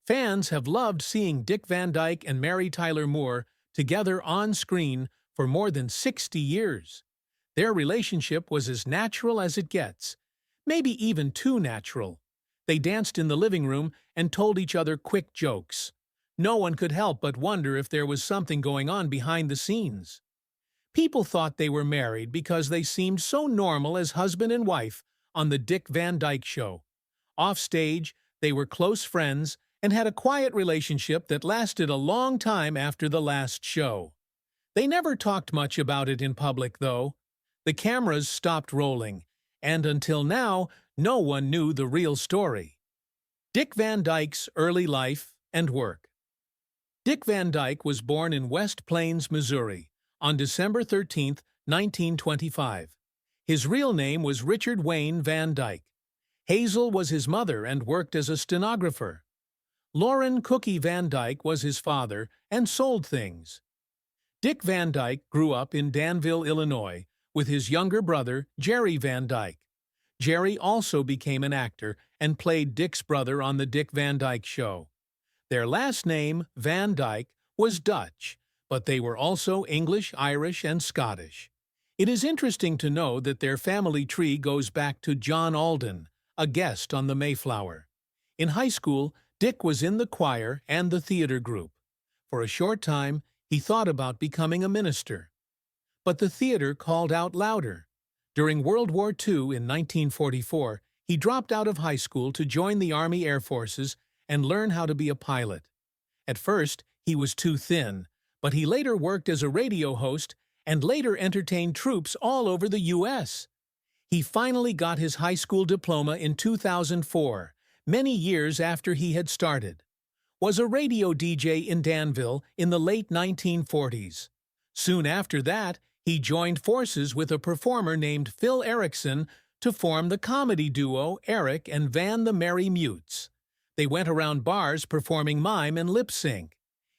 Fans have loved seeing Dick Van Dyke and Mary Tyler Moore together on screen for more than 60 years. Their relationship was as natural as it gets, maybe even too natural. They danced in the living room and told each other quick jokes. No one could help but wonder if there was something going on behind the scenes. People thought they were married because they seemed so normal as husband and wife on the Dick Van Dyke Show. Offstage, they were close friends and had a quiet relationship that lasted a long time after the last show. They never talked much about it in public, though. The cameras stopped rolling, and until now, no one knew the real story. Dick Van Dyke's early life and work. Dick Van Dyke was born in West Plains, Missouri, on December 13, 1925. His real name was Richard Wayne Van Dyke. Hazel was his mother and worked as a stenographer. Lauren Cookie Van Dyke was his father and sold things. Dick Van Dyke grew up in Danville, Illinois, with his younger brother, Jerry Van Dyke. Jerry also became an actor and played Dick's brother on the Dick Van Dyke Show. Their last name, Van Dyke, was Dutch, but they were also English, Irish, and Scottish. It is interesting to know that their family tree goes back to John Alden, a guest on the Mayflower. In high school, Dick was in the choir and the theater group. For a short time, he thought about becoming a minister. But the theater called out louder. During World War II in 1944, he dropped out of high school to join the Army Air Forces and learn how to be a pilot. At first, he was too thin, but he later worked as a radio host and later entertained troops all over the U.S. He finally got his high school diploma in 2004, many years after he had started. Was a radio DJ in Danville in the late 1940s. Soon after that, he joined forces with a performer named Phil Erickson to form the comedy duo Eric and Van the Merry Mutes. They went around bars performing mime and lip sync.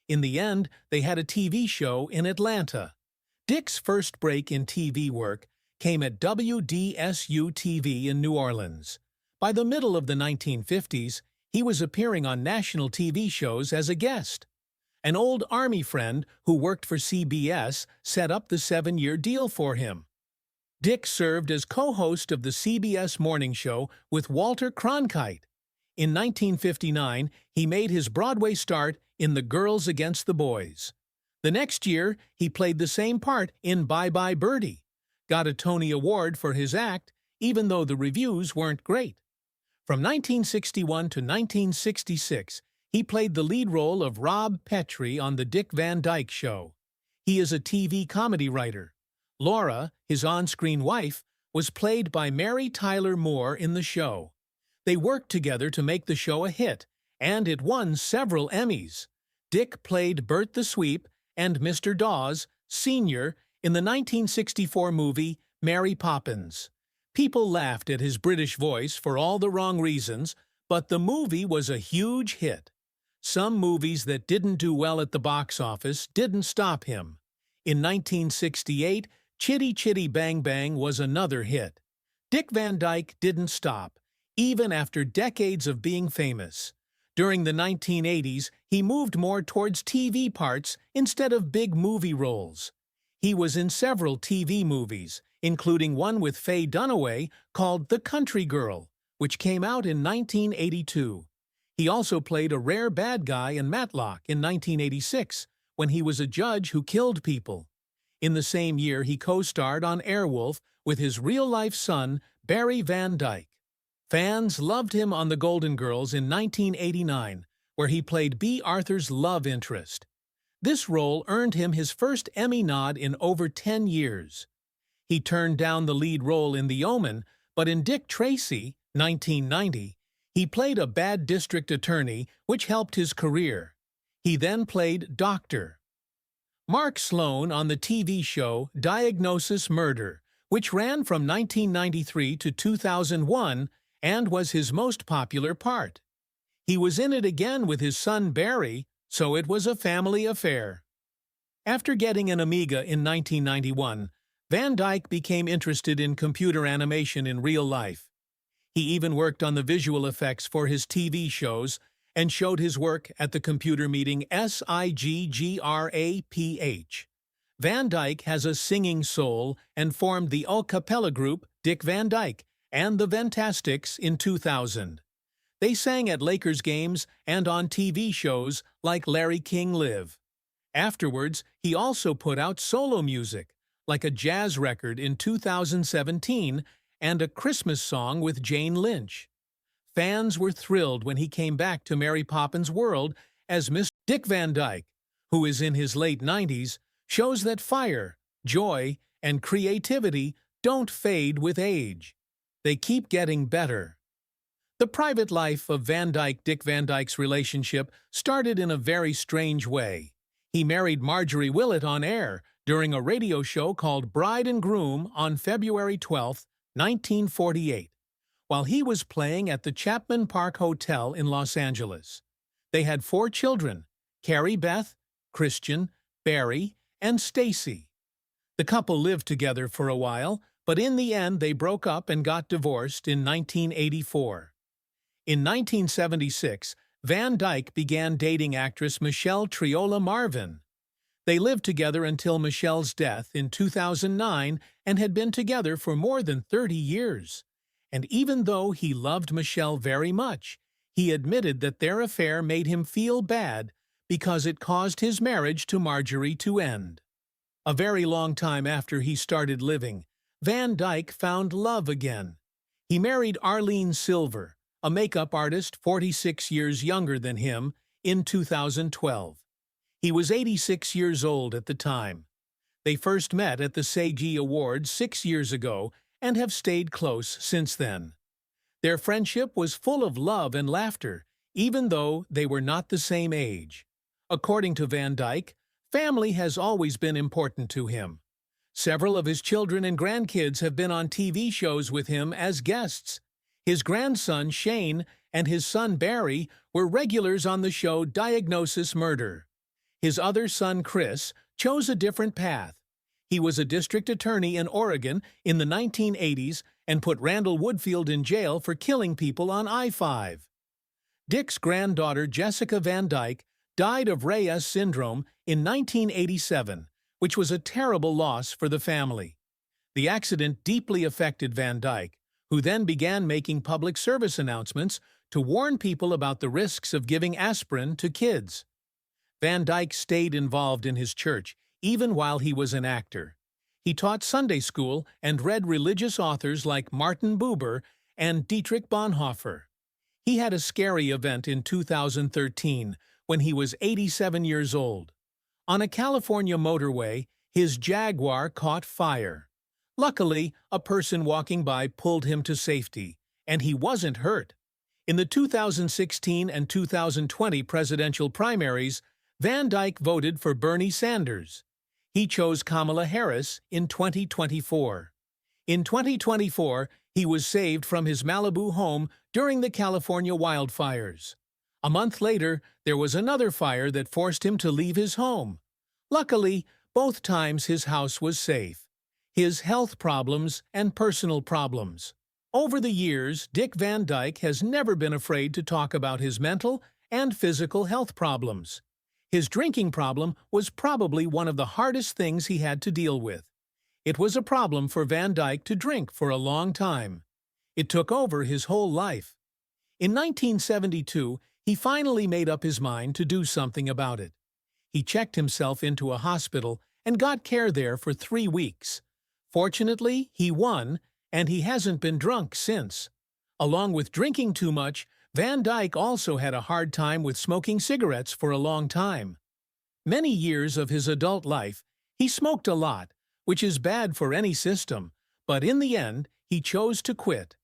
In the end, they had a TV show in Atlanta. Dick's first break in TV work came at WDSU-TV in New Orleans. By the middle of the 1950s, he was appearing on national TV shows as a guest. An old Army friend who worked for CBS set up the 7-year deal for him. Dick served as co-host of the CBS morning show with Walter Cronkite. In 1959, he made his Broadway start in The Girls Against the Boys. The next year, he played the same part in Bye Bye Birdie, got a Tony Award for his act, even though the reviews weren't great. From 1961 to 1966, he played the lead role of Rob Petrie on the Dick Van Dyke Show. He is a TV comedy writer. Laura, his on-screen wife, was played by Mary Tyler Moore in the show. They worked together to make the show a hit, and it won several Emmys. Dick played Bert the Sweep and Mr. Dawes, Sr. in the 1964 movie Mary Poppins. People laughed at his British voice for all the wrong reasons, but the movie was a huge hit. Some movies that didn't do well at the box office didn't stop him. In 1968, Chitty Chitty Bang Bang was another hit. Dick Van Dyke didn't stop, even after decades of being famous. During the 1980s, he moved more towards TV parts instead of big movie roles. He was in several TV movies, including one with Faye Dunaway called The Country Girl, which came out in 1982. He also played a rare bad guy in Matlock in 1986, when he was a judge who killed people. In the same year, he co-starred on Airwolf with his real-life son, Barry Van Dyke. Fans loved him on The Golden Girls in 1989, where he played B. Arthur's love interest. This role earned him his first Emmy nod in over 10 years. He turned down the lead role in The Omen, but in Dick Tracy, 1990, he played a bad district attorney, which helped his career. He then played Dr. Mark Sloan on the TV show Diagnosis Murder, which ran from 1993 to 2001 and was his most popular part. He was in it again with his son Barry, so it was a family affair. After getting an Amiga in 1991, Van Dyke became interested in computer animation in real life. He even worked on the visual effects for his TV shows and showed his work at the computer meeting SIGGRAPH. Van Dyke has a singing soul and formed the a cappella group Dick Van Dyke and the Ventastics in 2000. They sang at Lakers games and on TV shows like Larry King Live. Afterwards, he also put out solo music, like a jazz record in 2017 and a Christmas song with Jane Lynch. Fans were thrilled when he came back to Mary Poppins' world as Mr. Dick Van Dyke, who is in his late 90s, shows that fire, joy, and creativity don't fade with age. They keep getting better. The private life of Dick Van Dyke's relationship started in a very strange way. He married Marjorie Willett on air during a radio show called Bride and Groom on February 12, 1948, while he was playing at the Chapman Park Hotel in Los Angeles. They had 4 children, Carrie Beth, Christian, Barry, and Stacy. The couple lived together for a while, but in the end they broke up and got divorced in 1984. In 1976, Van Dyke began dating actress Michelle Triola Marvin. They lived together until Michelle's death in 2009 and had been together for more than 30 years. And even though he loved Michelle very much, he admitted that their affair made him feel bad because it caused his marriage to Marjorie to end. A very long time after he started living, Van Dyke found love again. He married Arlene Silver, a makeup artist 46 years younger than him, in 2012. He was 86 years old at the time. They first met at the SAG Awards 6 years ago and have stayed close since then. Their friendship was full of love and laughter, even though they were not the same age. According to Van Dyke, family has always been important to him. Several of his children and grandkids have been on TV shows with him as guests. His grandson, Shane, and his son, Barry, were regulars on the show Diagnosis Murder. His other son, Chris, chose a different path. He was a district attorney in Oregon in the 1980s and put Randall Woodfield in jail for killing people on I-5. Dick's granddaughter, Jessica Van Dyke, died of Reyes syndrome in 1987, which was a terrible loss for the family. The accident deeply affected Van Dyke, who then began making public service announcements to warn people about the risks of giving aspirin to kids. Van Dyke stayed involved in his church, even while he was an actor. He taught Sunday school and read religious authors like Martin Buber and Dietrich Bonhoeffer. He had a scary event in 2013 when he was 87 years old. On a California motorway, his Jaguar caught fire. Luckily, a person walking by pulled him to safety, and he wasn't hurt. In the 2016 and 2020 presidential primaries, Van Dyke voted for Bernie Sanders. He chose Kamala Harris in 2024. In 2024, he was saved from his Malibu home during the California wildfires. A month later, there was another fire that forced him to leave his home. Luckily, both times his house was safe. His health problems and personal problems. Over the years, Dick Van Dyke has never been afraid to talk about his mental and physical health problems. His drinking problem was probably one of the hardest things he had to deal with. It was a problem for Van Dyke to drink for a long time. It took over his whole life. In 1972, he finally made up his mind to do something about it. He checked himself into a hospital and got care there for 3 weeks. Fortunately, he won, and he hasn't been drunk since. Along with drinking too much, Van Dyke also had a hard time with smoking cigarettes for a long time. Many years of his adult life, he smoked a lot, which is bad for any system, but in the end, he chose to quit.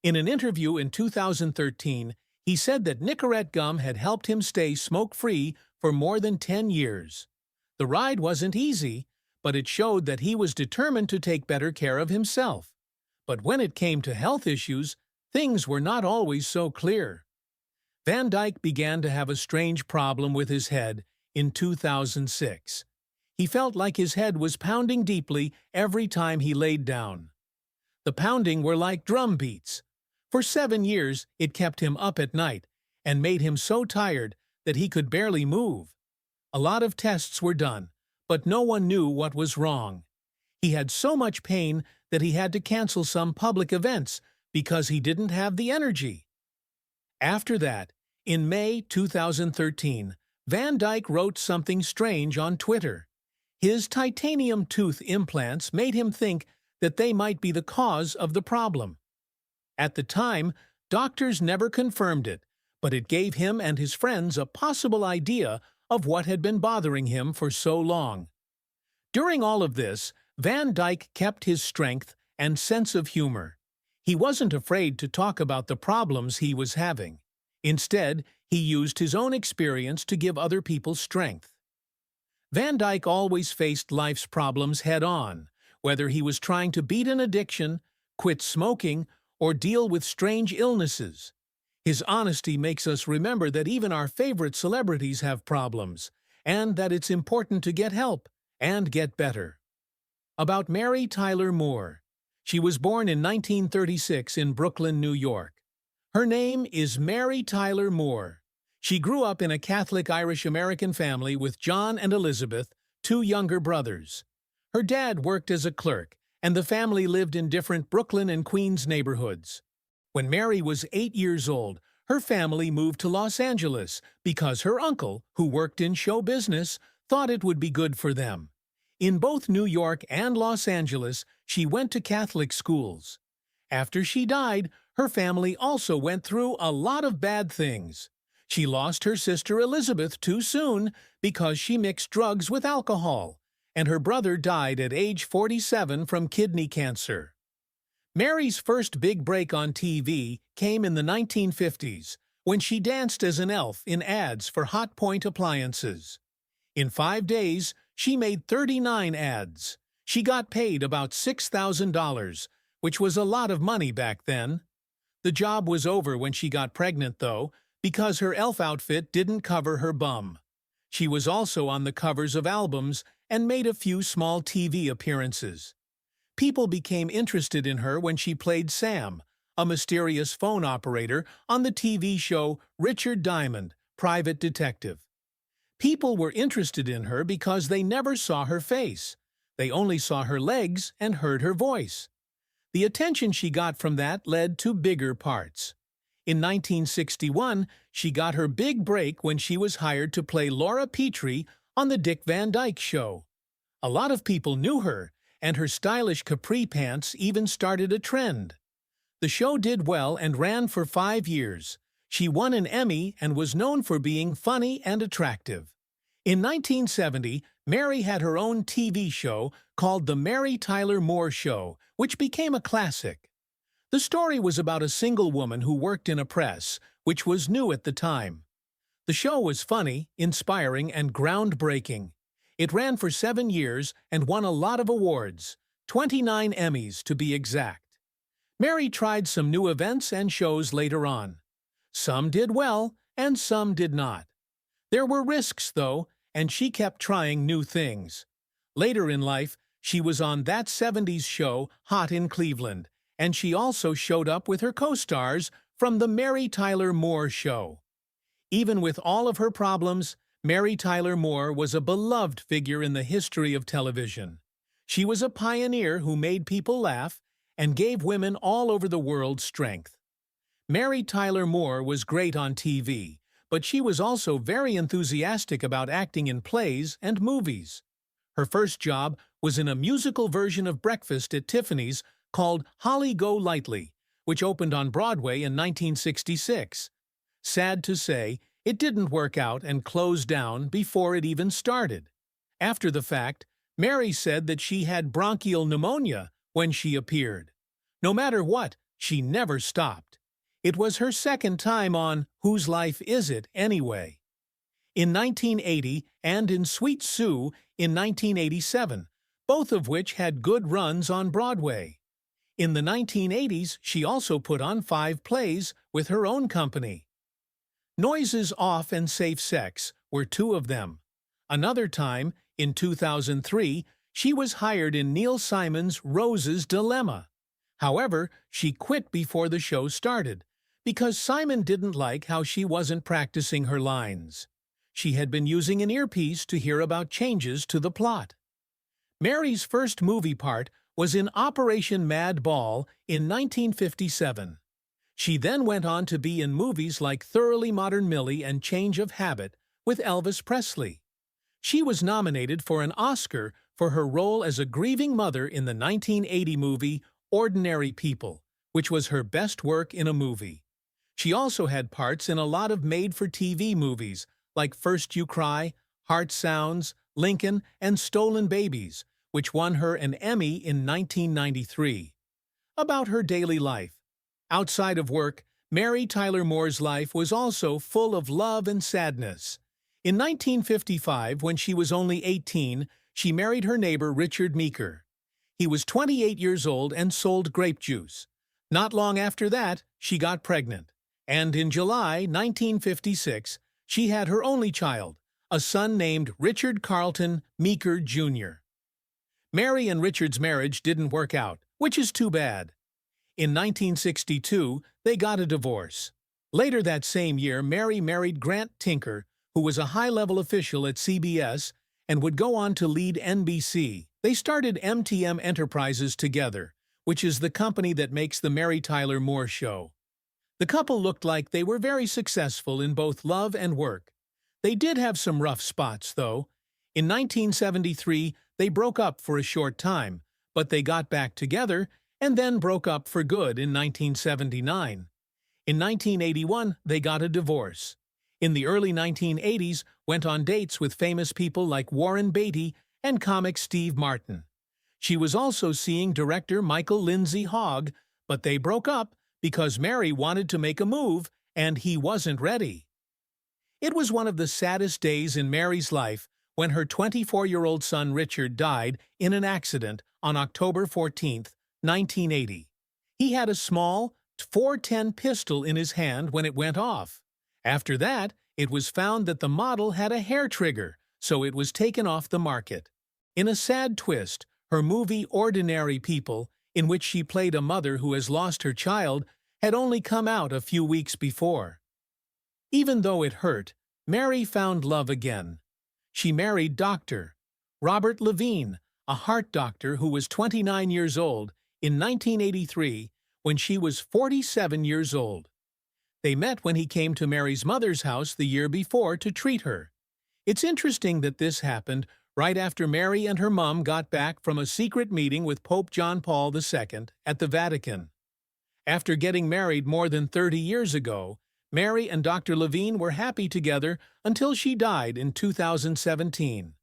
In an interview in 2013, he said that Nicorette gum had helped him stay smoke-free for more than 10 years. The ride wasn't easy, but it showed that he was determined to take better care of himself. But when it came to health issues, things were not always so clear. Van Dyke began to have a strange problem with his head in 2006. He felt like his head was pounding deeply every time he laid down. The pounding were like drum beats. For 7 years, it kept him up at night, and made him so tired that he could barely move. A lot of tests were done, but no one knew what was wrong. He had so much pain that he had to cancel some public events because he didn't have the energy. After that, in May 2013, Van Dyke wrote something strange on Twitter. His titanium tooth implants made him think that they might be the cause of the problem. At the time, doctors never confirmed it, but it gave him and his friends a possible idea of what had been bothering him for so long. During all of this, Van Dyke kept his strength and sense of humor. He wasn't afraid to talk about the problems he was having. Instead, he used his own experience to give other people strength. Van Dyke always faced life's problems head-on, whether he was trying to beat an addiction, quit smoking, or deal with strange illnesses. His honesty makes us remember that even our favorite celebrities have problems, and that it's important to get help and get better. About Mary Tyler Moore. She was born in 1936 in Brooklyn, New York. Her name is Mary Tyler Moore. She grew up in a Catholic Irish-American family with John and Elizabeth, two younger brothers. Her dad worked as a clerk, and the family lived in different Brooklyn and Queens neighborhoods. When Mary was 8 years old, her family moved to Los Angeles because her uncle, who worked in show business, thought it would be good for them. In both New York and Los Angeles, she went to Catholic schools. After she died, her family also went through a lot of bad things. She lost her sister Elizabeth too soon because she mixed drugs with alcohol, and her brother died at age 47 from kidney cancer. Mary's first big break on TV came in the 1950s, when she danced as an elf in ads for Hot Point appliances. In 5 days, she made 39 ads. She got paid about $6,000, which was a lot of money back then. The job was over when she got pregnant, though, because her elf outfit didn't cover her bum. She was also on the covers of albums and made a few small TV appearances. People became interested in her when she played Sam, a mysterious phone operator on the TV show Richard Diamond, Private Detective. People were interested in her because they never saw her face. They only saw her legs and heard her voice. The attention she got from that led to bigger parts. In 1961, she got her big break when she was hired to play Laura Petrie on the Dick Van Dyke Show. A lot of people knew her, and her stylish capri pants even started a trend. The show did well and ran for 5 years. She won an Emmy and was known for being funny and attractive. In 1970, Mary had her own TV show called The Mary Tyler Moore Show, which became a classic. The story was about a single woman who worked in a press, which was new at the time. The show was funny, inspiring, and groundbreaking. It ran for 7 years and won a lot of awards, 29 Emmys to be exact. Mary tried some new events and shows later on. Some did well, and some did not. There were risks, though, and she kept trying new things. Later in life, she was on That 70s Show, Hot in Cleveland, and she also showed up with her co-stars from The Mary Tyler Moore Show. Even with all of her problems, Mary Tyler Moore was a beloved figure in the history of television. She was a pioneer who made people laugh and gave women all over the world strength. Mary Tyler Moore was great on TV, but she was also very enthusiastic about acting in plays and movies. Her first job was in a musical version of Breakfast at Tiffany's called Holly Golightly, which opened on Broadway in 1966. Sad to say, it didn't work out and closed down before it even started. After the fact, Mary said that she had bronchial pneumonia when she appeared. No matter what, she never stopped. It was her second time on Whose Life Is It Anyway? In 1980 and in Sweet Sue in 1987, both of which had good runs on Broadway. In the 1980s, she also put on 5 plays with her own company. Noises Off and Safe Sex were 2 of them. Another time, in 2003, she was hired in Neil Simon's Rose's Dilemma. However, she quit before the show started, because Simon didn't like how she wasn't practicing her lines. She had been using an earpiece to hear about changes to the plot. Mary's first movie part was in Operation Mad Ball in 1957. She then went on to be in movies like Thoroughly Modern Millie and Change of Habit with Elvis Presley. She was nominated for an Oscar for her role as a grieving mother in the 1980 movie Ordinary People, which was her best work in a movie. She also had parts in a lot of made-for-TV movies like First You Cry, Heart Sounds, Lincoln, and Stolen Babies, which won her an Emmy in 1993. About her daily life. Outside of work, Mary Tyler Moore's life was also full of love and sadness. In 1955, when she was only 18, she married her neighbor Richard Meeker. He was 28 years old and sold grape juice. Not long after that, she got pregnant. And in July 1956, she had her only child, a son named Richard Carlton Meeker, Jr. Mary and Richard's marriage didn't work out, which is too bad. In 1962, they got a divorce. Later that same year, Mary married Grant Tinker, who was a high-level official at CBS and would go on to lead NBC. They started MTM Enterprises together, which is the company that makes the Mary Tyler Moore Show. The couple looked like they were very successful in both love and work. They did have some rough spots, though. In 1973, they broke up for a short time, but they got back together and then broke up for good in 1979. In 1981, they got a divorce. In the early 1980s, went on dates with famous people like Warren Beatty and comic Steve Martin. She was also seeing director Michael Lindsay Hogg, but they broke up because Mary wanted to make a move and he wasn't ready. It was one of the saddest days in Mary's life when her 24-year-old son Richard died in an accident on October 14, 1980. He had a small .410 pistol in his hand when it went off. After that, it was found that the model had a hair trigger, so it was taken off the market. In a sad twist, her movie Ordinary People, in which she played a mother who has lost her child, had only come out a few weeks before. Even though it hurt, Mary found love again. She married Dr. Robert Levine, a heart doctor who was 29 years old, in 1983 when she was 47 years old. They met when he came to Mary's mother's house the year before to treat her. It's interesting that this happened right after Mary and her mom got back from a secret meeting with Pope John Paul II at the Vatican. After getting married more than 30 years ago, Mary and Dr. Levine were happy together until she died in 2017.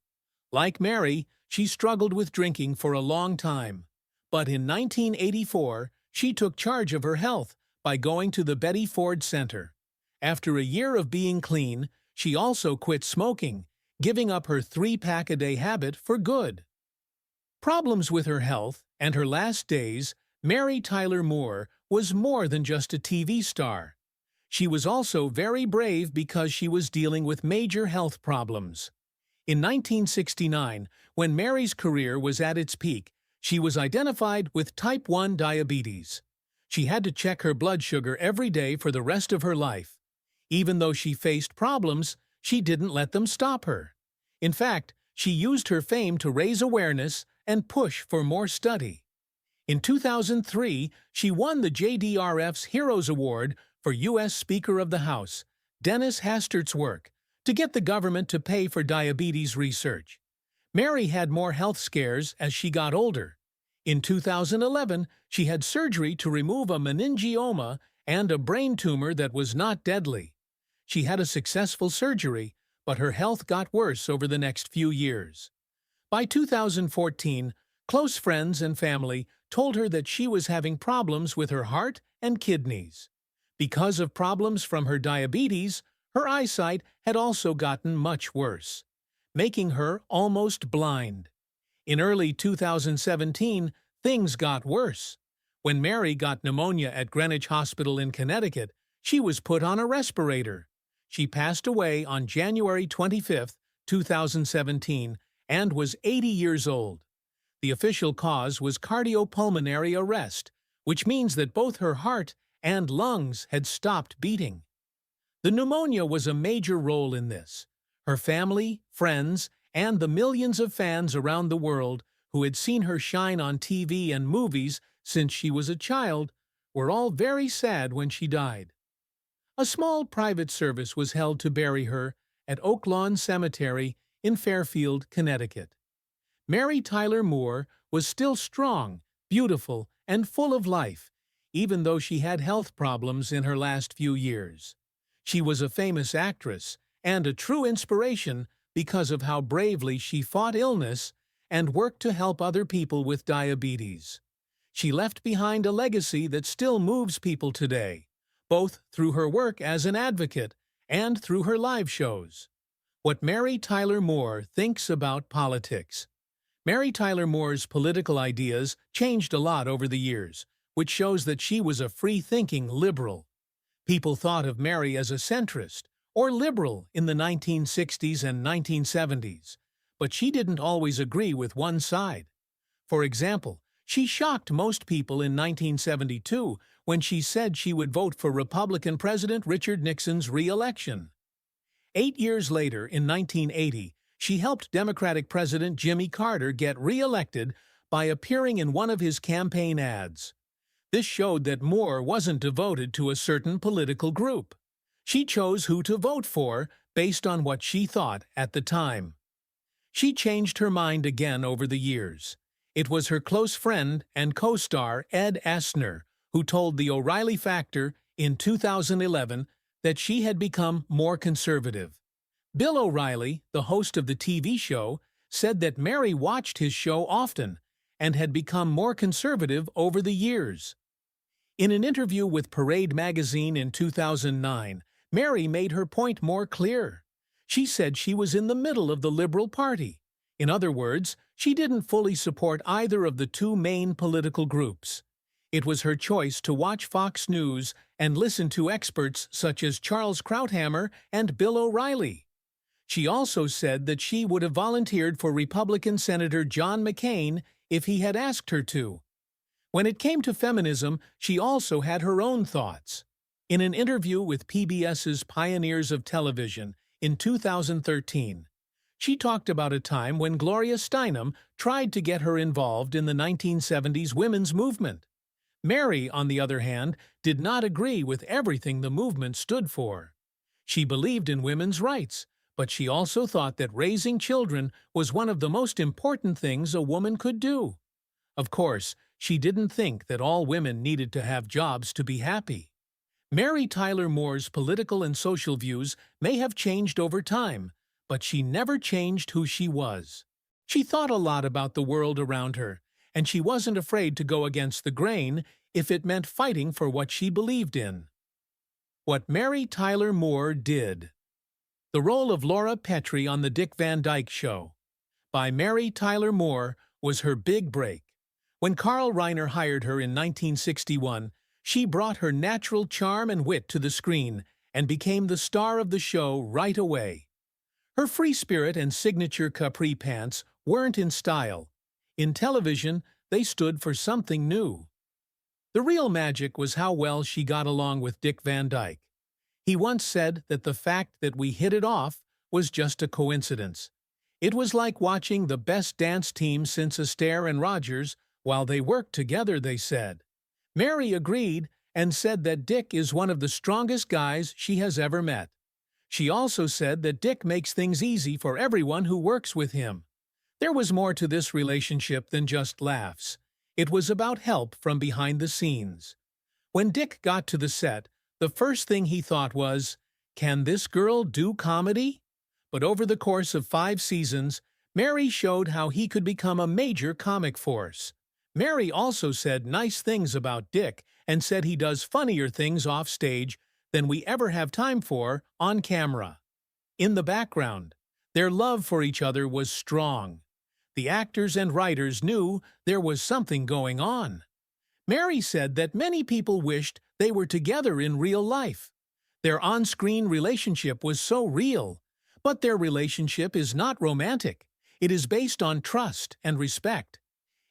Like Mary, she struggled with drinking for a long time. But in 1984, she took charge of her health by going to the Betty Ford Center. After a year of being clean, she also quit smoking, giving up her 3-pack-a-day habit for good. Problems with her health and her last days, Mary Tyler Moore was more than just a TV star. She was also very brave because she was dealing with major health problems. In 1969, when Mary's career was at its peak, she was identified with type 1 diabetes. She had to check her blood sugar every day for the rest of her life. Even though she faced problems, she didn't let them stop her. In fact, she used her fame to raise awareness and push for more study. In 2003, she won the JDRF's Heroes Award for U.S. Speaker of the House, Dennis Hastert's work, to get the government to pay for diabetes research. Mary had more health scares as she got older. In 2011, she had surgery to remove a meningioma and a brain tumor that was not deadly. She had a successful surgery, but her health got worse over the next few years. By 2014, close friends and family told her that she was having problems with her heart and kidneys. Because of problems from her diabetes, her eyesight had also gotten much worse, making her almost blind. In early 2017, things got worse. When Mary got pneumonia at Greenwich Hospital in Connecticut, she was put on a respirator. She passed away on January 25, 2017, and was 80 years old. The official cause was cardiopulmonary arrest, which means that both her heart and lungs had stopped beating. The pneumonia was a major role in this. Her family, friends, and the millions of fans around the world who had seen her shine on TV and movies since she was a child were all very sad when she died. A small private service was held to bury her at Oak Lawn Cemetery in Fairfield, Connecticut. Mary Tyler Moore was still strong, beautiful, and full of life, even though she had health problems in her last few years. She was a famous actress and a true inspiration because of how bravely she fought illness and worked to help other people with diabetes. She left behind a legacy that still moves people today, both through her work as an advocate and through her live shows. What Mary Tyler Moore thinks about politics. Mary Tyler Moore's political ideas changed a lot over the years, which shows that she was a free-thinking liberal. People thought of Mary as a centrist or liberal in the 1960s and 1970s, but she didn't always agree with one side. For example, she shocked most people in 1972 when she said she would vote for Republican President Richard Nixon's re-election. 8 years later, in 1980, she helped Democratic President Jimmy Carter get re-elected by appearing in one of his campaign ads. This showed that Moore wasn't devoted to a certain political group. She chose who to vote for based on what she thought at the time. She changed her mind again over the years. It was her close friend and co-star Ed Asner who told the O'Reilly Factor in 2011 that she had become more conservative. Bill O'Reilly, the host of the TV show, said that Mary watched his show often and had become more conservative over the years. In an interview with Parade magazine in 2009, Mary made her point more clear. She said she was in the middle of the Liberal Party. In other words, she didn't fully support either of the two main political groups. It was her choice to watch Fox News and listen to experts such as Charles Krauthammer and Bill O'Reilly. She also said that she would have volunteered for Republican Senator John McCain if he had asked her to. When it came to feminism, she also had her own thoughts. In an interview with PBS's Pioneers of Television in 2013, she talked about a time when Gloria Steinem tried to get her involved in the 1970s women's movement. Mary, on the other hand, did not agree with everything the movement stood for. She believed in women's rights, but she also thought that raising children was one of the most important things a woman could do. Of course, she didn't think that all women needed to have jobs to be happy. Mary Tyler Moore's political and social views may have changed over time, but she never changed who she was. She thought a lot about the world around her, and she wasn't afraid to go against the grain if it meant fighting for what she believed in. What Mary Tyler Moore did. The role of Laura Petrie on The Dick Van Dyke Show by Mary Tyler Moore was her big break. When Carl Reiner hired her in 1961, she brought her natural charm and wit to the screen and became the star of the show right away. Her free spirit and signature capri pants weren't in style. In television, they stood for something new. The real magic was how well she got along with Dick Van Dyke. He once said that the fact that we hit it off was just a coincidence. It was like watching the best dance team since Astaire and Rogers while they worked together, they said. Mary agreed and said that Dick is one of the strongest guys she has ever met. She also said that Dick makes things easy for everyone who works with him. There was more to this relationship than just laughs. It was about help from behind the scenes. When Dick got to the set, the first thing he thought was, "Can this girl do comedy?" But over the course of 5 seasons, Mary showed how he could become a major comic force. Mary also said nice things about Dick and said he does funnier things off stage than we ever have time for on camera. In the background, their love for each other was strong. The actors and writers knew there was something going on. Mary said that many people wished they were together in real life. Their on-screen relationship was so real, but their relationship is not romantic. It is based on trust and respect.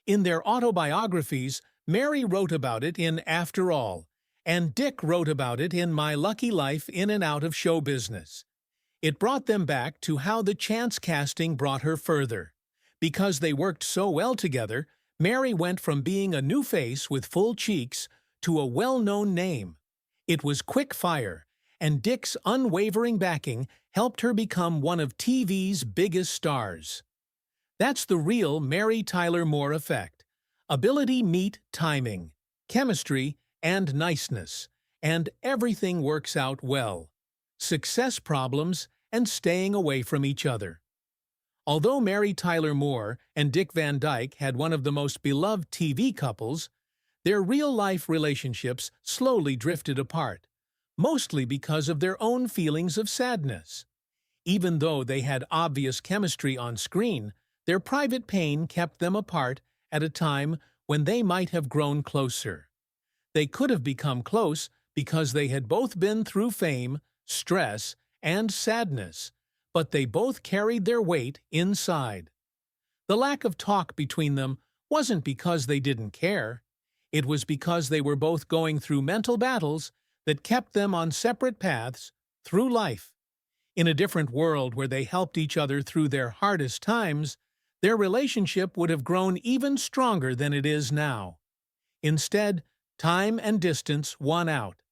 In their autobiographies, Mary wrote about it in After All, and Dick wrote about it in My Lucky Life in and Out of Show Business. It brought them back to how the chance casting brought her further. Because they worked so well together, Mary went from being a new face with full cheeks to a well-known name. It was quick fire, and Dick's unwavering backing helped her become one of TV's biggest stars. That's the real Mary Tyler Moore effect. Ability meet timing, chemistry, and niceness, and everything works out well. Success problems and staying away from each other. Although Mary Tyler Moore and Dick Van Dyke had one of the most beloved TV couples, their real-life relationships slowly drifted apart, mostly because of their own feelings of sadness. Even though they had obvious chemistry on screen, their private pain kept them apart at a time when they might have grown closer. They could have become close because they had both been through fame, stress, and sadness, but they both carried their weight inside. The lack of talk between them wasn't because they didn't care. It was because they were both going through mental battles that kept them on separate paths through life. In a different world where they helped each other through their hardest times, their relationship would have grown even stronger than it is now. Instead, time and distance won out.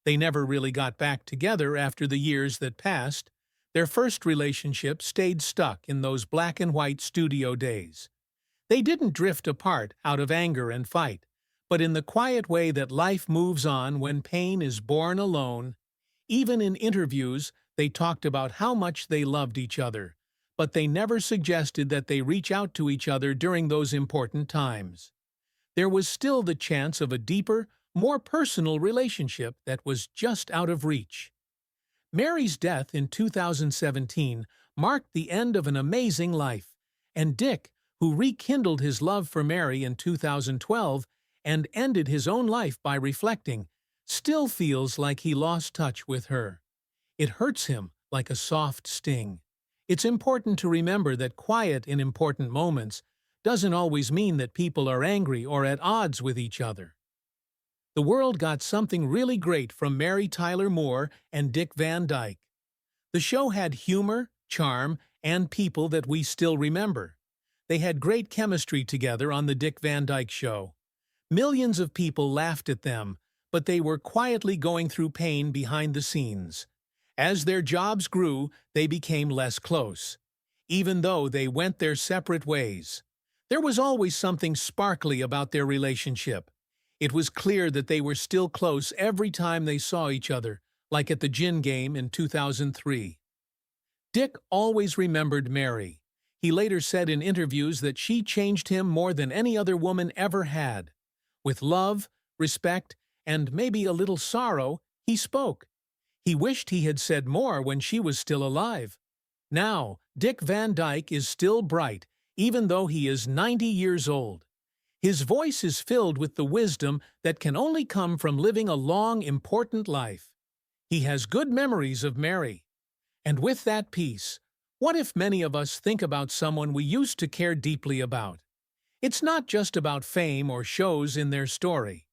They never really got back together after the years that passed. Their first relationship stayed stuck in those black-and-white studio days. They didn't drift apart out of anger and fight, but in the quiet way that life moves on when pain is borne alone. Even in interviews, they talked about how much they loved each other, but they never suggested that they reach out to each other during those important times. There was still the chance of a deeper, more personal relationship that was just out of reach. Mary's death in 2017 marked the end of an amazing life, and Dick, who rekindled his love for Mary in 2012 and ended his own life by reflecting, still feels like he lost touch with her. It hurts him like a soft sting. It's important to remember that quiet in important moments doesn't always mean that people are angry or at odds with each other. The world got something really great from Mary Tyler Moore and Dick Van Dyke. The show had humor, charm, and people that we still remember. They had great chemistry together on the Dick Van Dyke Show. Millions of people laughed at them, but they were quietly going through pain behind the scenes. As their jobs grew, they became less close, even though they went their separate ways. There was always something sparkly about their relationship. It was clear that they were still close every time they saw each other, like at the gin game in 2003. Dick always remembered Mary. He later said in interviews that she changed him more than any other woman ever had. With love, respect, and maybe a little sorrow, he spoke. He wished he had said more when she was still alive. Now, Dick Van Dyke is still bright, even though he is 90 years old. His voice is filled with the wisdom that can only come from living a long, important life. He has good memories of Mary. And with that peace, what if many of us think about someone we used to care deeply about? It's not just about fame or shows in their story.